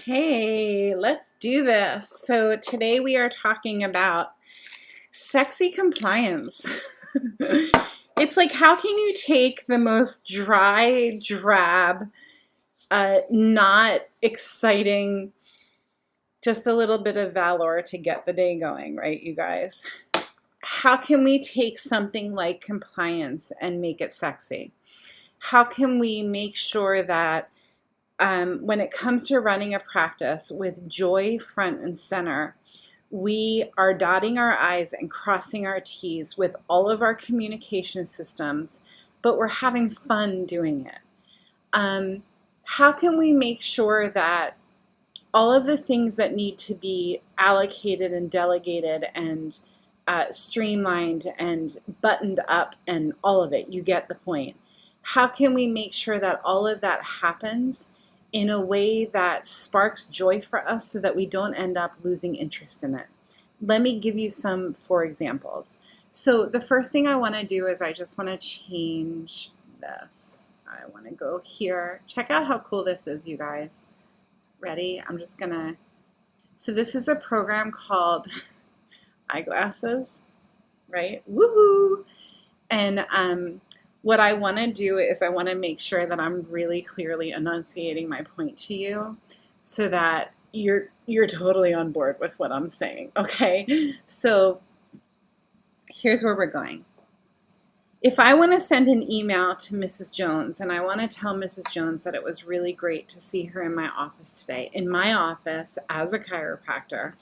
Hey, let's do this. So today we are talking about sexy compliance. It's like, how can you take the most dry, drab, not exciting, just a little bit of valor to get the day going, right, you guys? How can we take something like compliance and make it sexy? How can we make sure that when it comes to running a practice with joy front and center, we are dotting our I's and crossing our T's with all of our communication systems, but we're having fun doing it? How can we make sure that all of the things that need to be allocated and delegated and streamlined and buttoned up and all of it, you get the point. How can we make sure that all of that happens in a way that sparks joy for us so that we don't end up losing interest in it? Let me give you some for examples. So the first thing I want to do is I just want to change this. I want to go here. Check out how cool this is, you guys. Ready? I'm just gonna, so this is a program called Eyeglasses, right? Woohoo! And what I want to do is I want to make sure that I'm really clearly enunciating my point to you so that you're totally on board with what I'm saying, okay? So here's where we're going. If I want to send an email to Mrs. Jones and I want to tell Mrs. Jones that it was really great to see her in my office today, in my office as a chiropractor,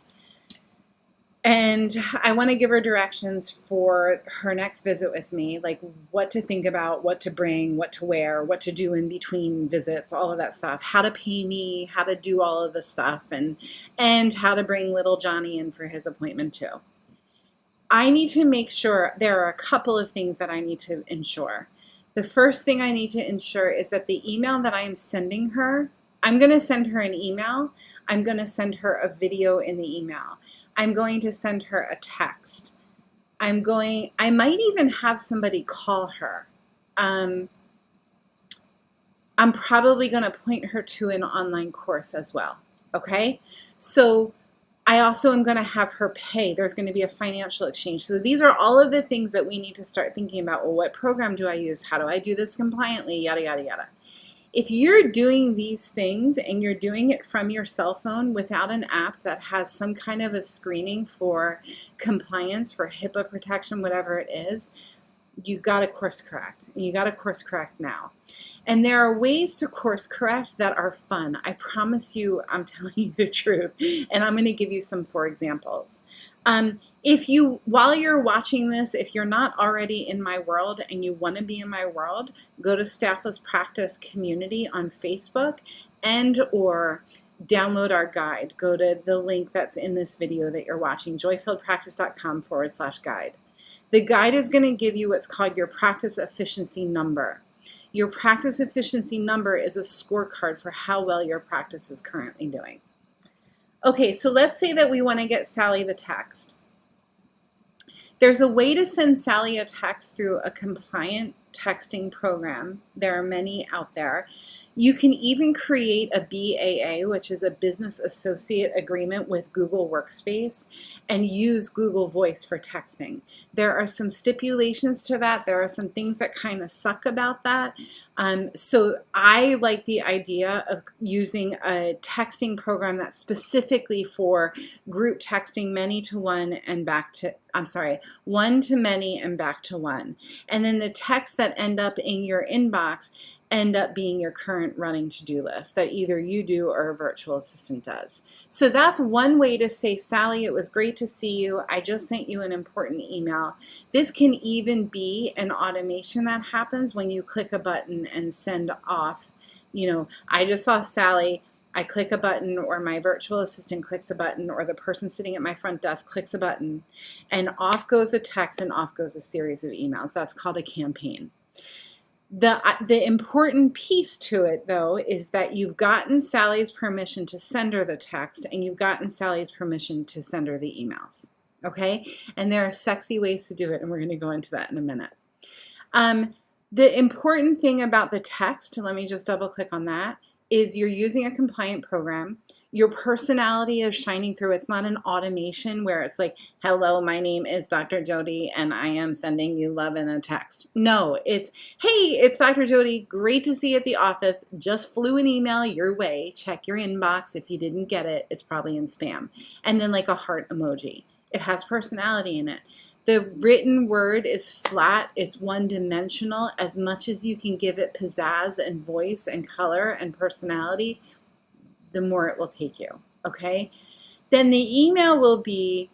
and I want to give her directions for her next visit with me, like what to think about, what to bring, what to wear, what to do in between visits, all of that stuff, how to pay me, how to do all of the stuff, and how to bring little Johnny in for his appointment too. I need to make sure there are a couple of things that I need to ensure. The first thing I need to ensure is that the email that I am sending her, I'm going to send her an email. I'm going to send her a video in the email. I'm going to send her a text. I might even have somebody call her. I'm probably going to point her to an online course as well. Okay? So I also am going to have her pay. There's going to be a financial exchange. So these are all of the things that we need to start thinking about. Well, what program do I use? How do I do this compliantly? Yada, yada, yada. If you're doing these things and you're doing it from your cell phone without an app that has some kind of a screening for compliance, for HIPAA protection, whatever it is, you got to course correct. And you got to course correct now. And there are ways to course correct that are fun. I promise you, I'm telling you the truth. And I'm going to give you some for examples. While you're watching this, if you're not already in my world and you want to be in my world, go to Staffless Practice Community on Facebook or download our guide. Go to the link that's in this video that you're watching, joyfilledpractice.com/guide. The guide is going to give you what's called your practice efficiency number. Your practice efficiency number is a scorecard for how well your practice is currently doing. Okay, so let's say that we want to get Sally the text. There's a way to send Sally a text through a compliant texting program. There are many out there. You can even create a BAA, which is a business associate agreement with Google Workspace, and use Google Voice for texting. There are some stipulations to that. There are some things that kind of suck about that. So I like the idea of using a texting program that's specifically for group texting, one to many and back to one. And then the texts that end up in your inbox end up being your current running to-do list that either you do or a virtual assistant does. So that's one way to say, Sally, it was great to see you. I just sent you an important email. This can even be an automation that happens when you click a button and send off. I just saw Sally. I click a button, or my virtual assistant clicks a button, or the person sitting at my front desk clicks a button, and off goes a text and off goes a series of emails. That's called a campaign. The important piece to it, though, is that you've gotten Sally's permission to send her the text, and you've gotten Sally's permission to send her the emails, okay? And there are sexy ways to do it, and we're going to go into that in a minute. The important thing about the text, let me just double click on that, is you're using a compliant program. Your personality is shining through. It's not an automation where it's like, hello, my name is Dr. Jody and I am sending you love in a text. No, it's, hey, it's Dr. Jody. Great to see you at the office. Just flew an email your way. Check your inbox. If you didn't get it, it's probably in spam. And then like a heart emoji. It has personality in it. The written word is flat, it's one-dimensional. As much as you can give it pizzazz and voice and color and personality, the more it will take you, okay? Then the email will be,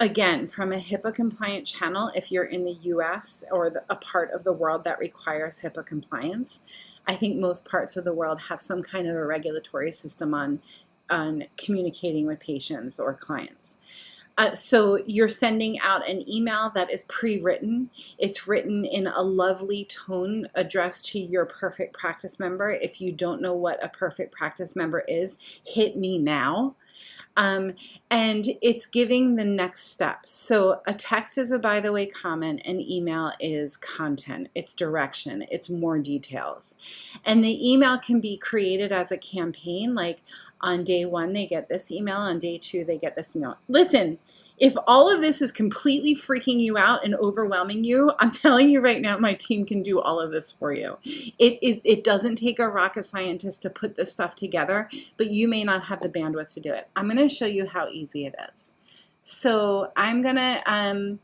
again, from a HIPAA-compliant channel if you're in the US or a part of the world that requires HIPAA compliance. I think most parts of the world have some kind of a regulatory system on communicating with patients or clients. So you're sending out an email that is pre-written. It's written in a lovely tone addressed to your perfect practice member. If you don't know what a perfect practice member is, hit me now. And it's giving the next steps. So a text is a by the way comment, an email is content, it's direction, it's more details. And the email can be created as a campaign, like on day 1 they get this email, on day 2 they get this email. Listen, if all of this is completely freaking you out and overwhelming you, I'm telling you right now, my team can do all of this for you. It doesn't take a rocket scientist to put this stuff together, but you may not have the bandwidth to do it. I'm going to show you how easy it is. So I'm going to,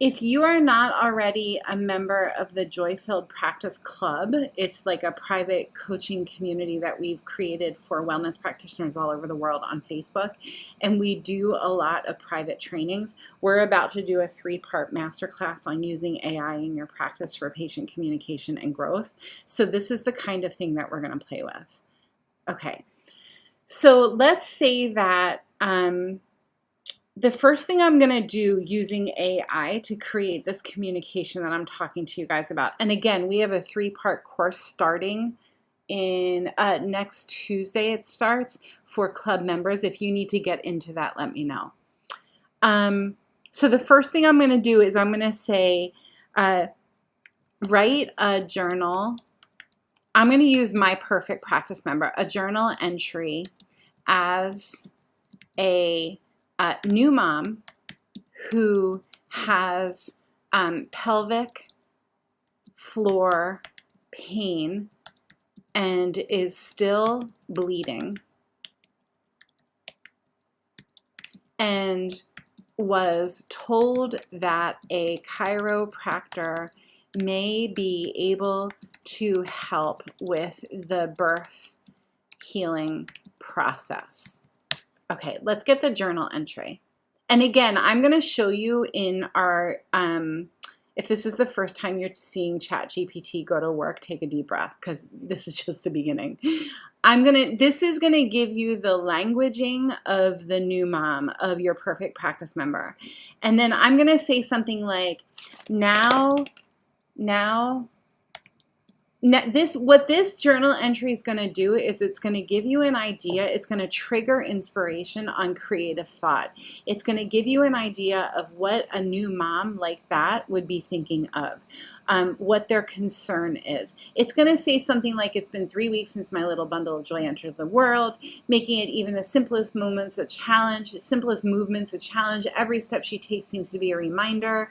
if you are not already a member of the Joy-Filled Practice Club, it's like a private coaching community that we've created for wellness practitioners all over the world on Facebook, and we do a lot of private trainings. We're about to do a 3-part masterclass on using AI in your practice for patient communication and growth. So this is the kind of thing that we're going to play with. Okay, so let's say that the first thing I'm going to do using AI to create this communication that I'm talking to you guys about, and again, we have a 3-part course starting in next Tuesday. It starts for club members. If you need to get into that, let me know. So the first thing I'm going to do is I'm going to say, write a journal. I'm going to use my perfect practice member, a journal entry as a new mom who has pelvic floor pain and is still bleeding and was told that a chiropractor may be able to help with the birth healing process. Okay, let's get the journal entry. And again, I'm going to show you in our, if this is the first time you're seeing ChatGPT go to work, take a deep breath because this is just the beginning. This is going to give you the languaging of the new mom, of your perfect practice member. And then I'm going to say something like, what this journal entry is going to do is it's going to give you an idea. It's going to trigger inspiration on creative thought. It's going to give you an idea of what a new mom like that would be thinking of, what their concern is. It's going to say something like, it's been 3 weeks since my little bundle of joy entered the world, making it even the simplest moments a challenge, the simplest movements a challenge. Every step she takes seems to be a reminder.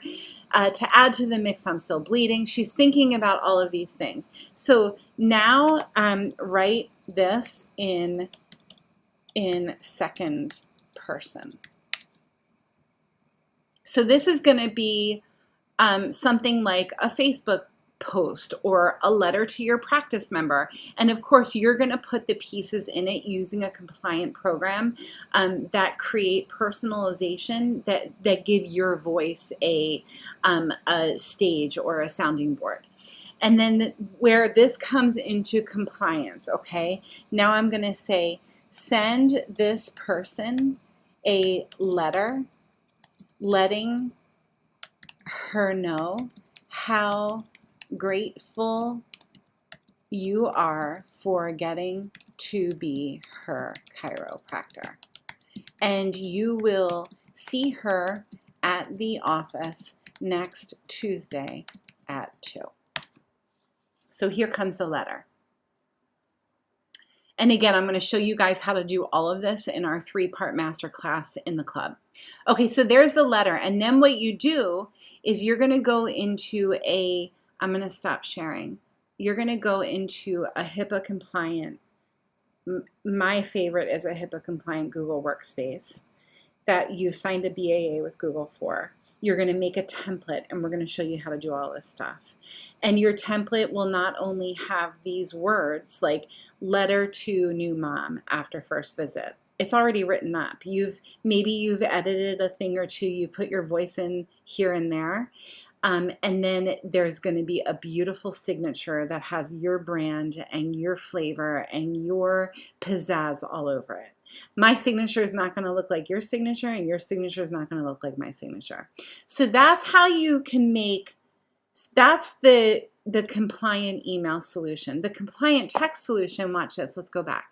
To add to the mix, I'm still bleeding. She's thinking about all of these things. So now write this in second person. So this is going to be something like a Facebook post or a letter to your practice member. And of course, you're going to put the pieces in it using a compliant program that create personalization that give your voice a stage or a sounding board. And then where this comes into compliance, okay, now I'm going to say, send this person a letter letting her know how grateful you are for getting to be her chiropractor. And you will see her at the office next Tuesday at 2. So here comes the letter. And again, I'm going to show you guys how to do all of this in our 3-part masterclass in the club. Okay, so there's the letter. And then what you do is you're going to go into I'm going to stop sharing. You're going to go into a HIPAA compliant, my favorite is a HIPAA compliant Google Workspace that you've signed a BAA with Google for. You're going to make a template, and we're going to show you how to do all this stuff. And your template will not only have these words like letter to new mom after first visit. It's already written up. Maybe you've edited a thing or two. You put your voice in here and there. And then there's going to be a beautiful signature that has your brand and your flavor and your pizzazz all over it. My signature is not going to look like your signature, and your signature is not going to look like my signature. So that's how you can that's the compliant email solution. The compliant text solution, watch this, let's go back.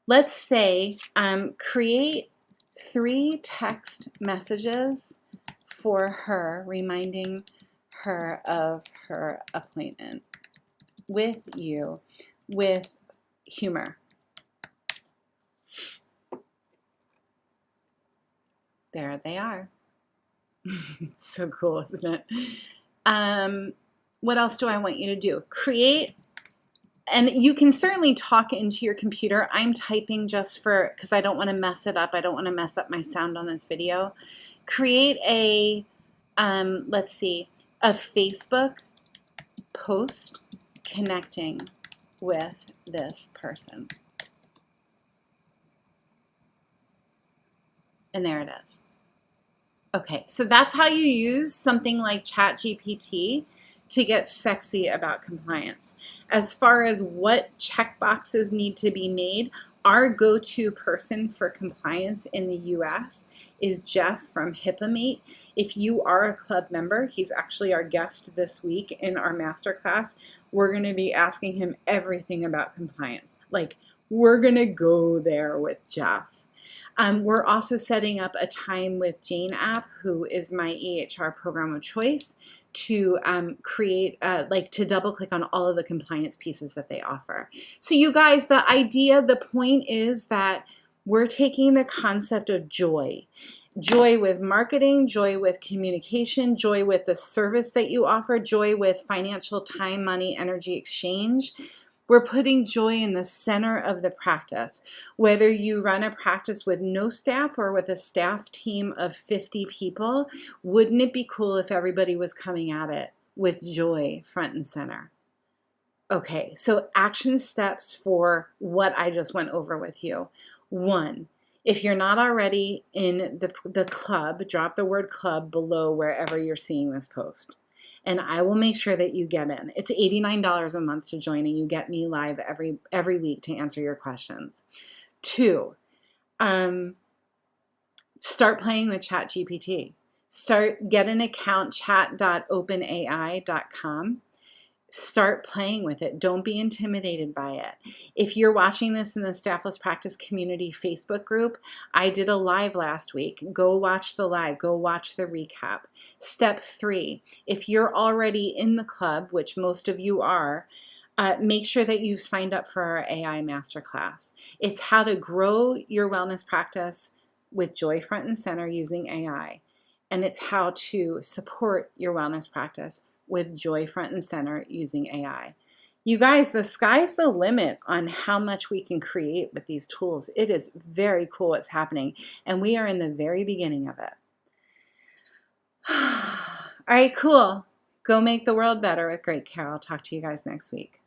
Let's say create 3 text messages for her, reminding her of her appointment with you with humor. There they are. So cool, isn't it? What else do I want you to do? Create, and you can certainly talk into your computer. I'm typing just because I don't want to mess it up. I don't want to mess up my sound on this video. Create a, let's see, a Facebook post connecting with this person. And there it is. Okay, so that's how you use something like ChatGPT to get sexy about compliance. As far as what checkboxes need to be made, our go-to person for compliance in the US is Jeff from HIPAA. If you are a club member, he's actually our guest this week in our masterclass. We're going to be asking him everything about compliance. Like, we're going to go there with Jeff. We're also setting up a time with Jane App, who is my EHR program of choice, to create, to double click on all of the compliance pieces that they offer. So you guys, the point is that we're taking the concept of joy. Joy with marketing, joy with communication, joy with the service that you offer, joy with financial time, money, energy exchange. We're putting joy in the center of the practice. Whether you run a practice with no staff or with a staff team of 50 people, wouldn't it be cool if everybody was coming at it with joy front and center? Okay, so action steps for what I just went over with you. 1, if you're not already in the club, drop the word club below wherever you're seeing this post. And I will make sure that you get in. It's $89 a month to join, and you get me live every week to answer your questions. 2, start playing with ChatGPT. Get an account, chat.openai.com. Start playing with it. Don't be intimidated by it. If you're watching this in the Staffless Practice Community Facebook group, I did a live last week. Go watch the live. Go watch the recap. Step 3, if you're already in the club, which most of you are, make sure that you've signed up for our AI Masterclass. It's how to grow your wellness practice with joy front and center using AI. And it's how to support your wellness practice with joy front and center using AI. You guys, the sky's the limit on how much we can create with these tools. It is very cool what's happening, and we are in the very beginning of it. All right, cool. Go make the world better with great care. I'll talk to you guys next week.